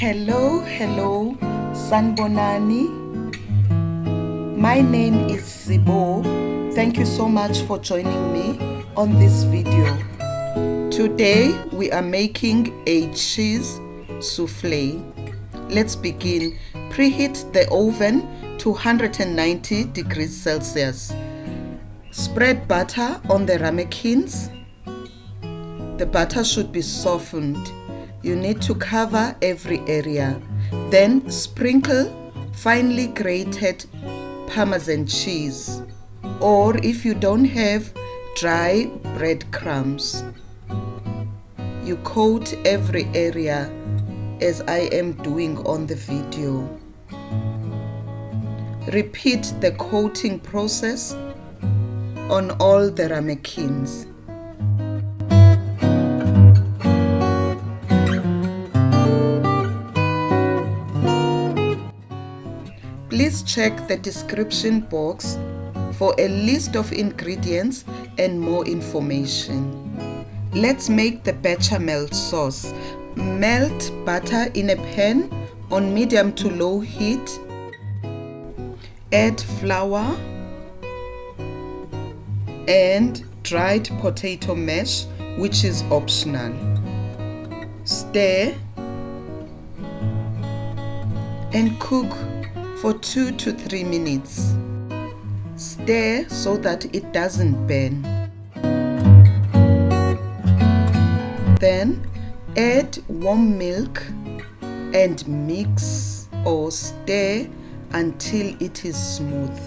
Hello, Sanbonani. My name is CBO. Thank you so much for joining me on this video. Today we are making a cheese souffle. Let's begin. Preheat the oven to 190 degrees Celsius. Spread butter on the ramekins. The butter should be softened. You need to cover every area. Then sprinkle finely grated Parmesan cheese, or if you don't have, dry breadcrumbs. You coat every area as I am doing on the video. Repeat the coating process on all the ramekins. Please check the description box for a list of ingredients and more information. Let's make the bechamel sauce. Melt butter in a pan on medium to low heat. Add flour and dried potato mash, which is optional. Stir and cook for 2 to 3 minutes. Stir so that it doesn't burn. Then add warm milk and mix or stir until it is smooth.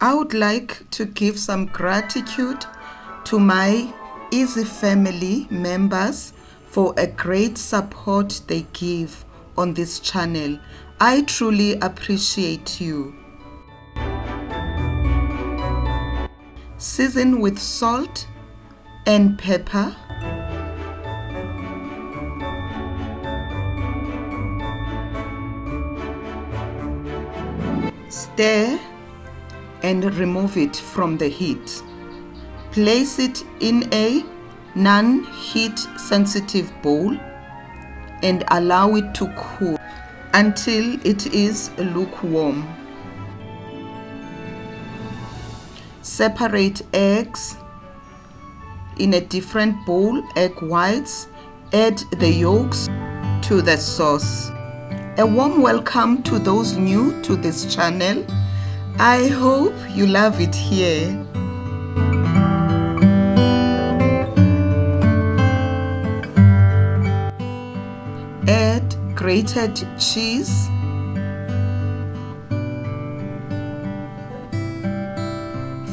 I would like to give some gratitude to my Easy family members for a great support they give on this channel. I truly appreciate you. Season with salt and pepper. Stir and remove it from the heat. Place it in a non-heat sensitive bowl and allow it to cool until it is lukewarm. Separate eggs in a different bowl, egg whites, add the yolks to the sauce. A warm welcome to those new to this channel. I hope you love it here. Add grated cheese,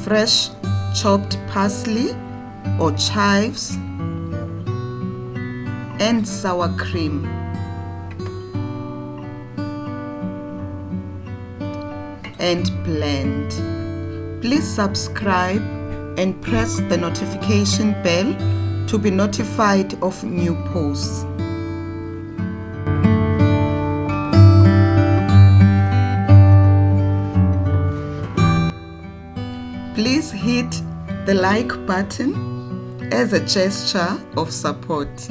fresh chopped parsley or chives, and sour cream. And blend. Please subscribe and press the notification bell to be notified of new posts. Please hit the like button as a gesture of support.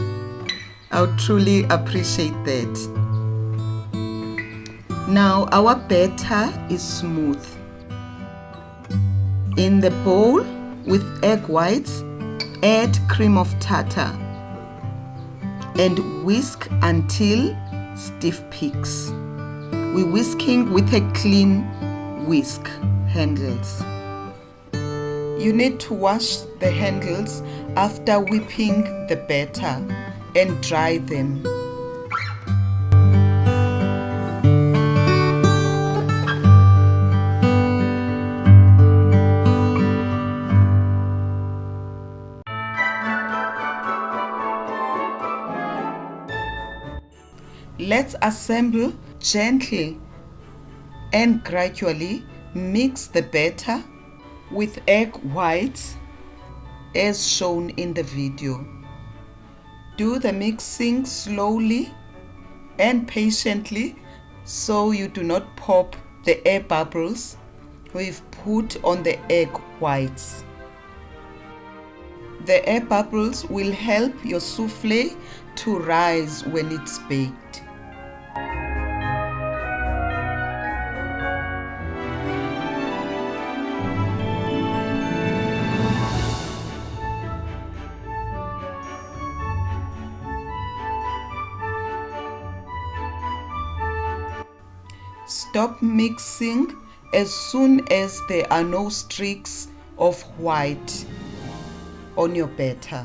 I would truly appreciate that. Now our batter is smooth. In the bowl with egg whites, add cream of tartar and whisk until stiff peaks. We're whisking with a clean whisk handles. You need to wash the handles after whipping the batter and dry them. Let's assemble gently and gradually mix the batter with egg whites as shown in the video. Do the mixing slowly and patiently so you do not pop the air bubbles we've put on the egg whites. The air bubbles will help your souffle to rise when it's baked. Stop mixing as soon as there are no streaks of white on your batter.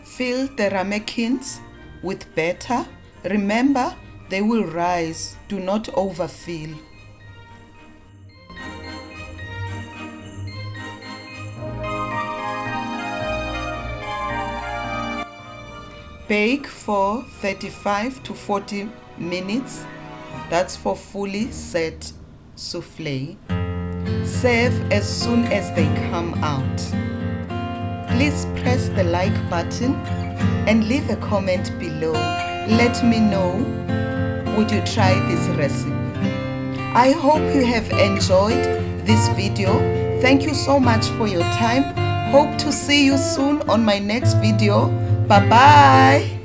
Fill the ramekins with batter. Remember, they will rise. Do not overfill. Bake for 35 to 40 minutes. That's for fully set souffle. Serve as soon as they come out. Please press the like button and leave a comment below. Let me know, would you try this recipe? I hope you have enjoyed this video. Thank you so much for your time. Hope to see you soon on my next video. Bye bye.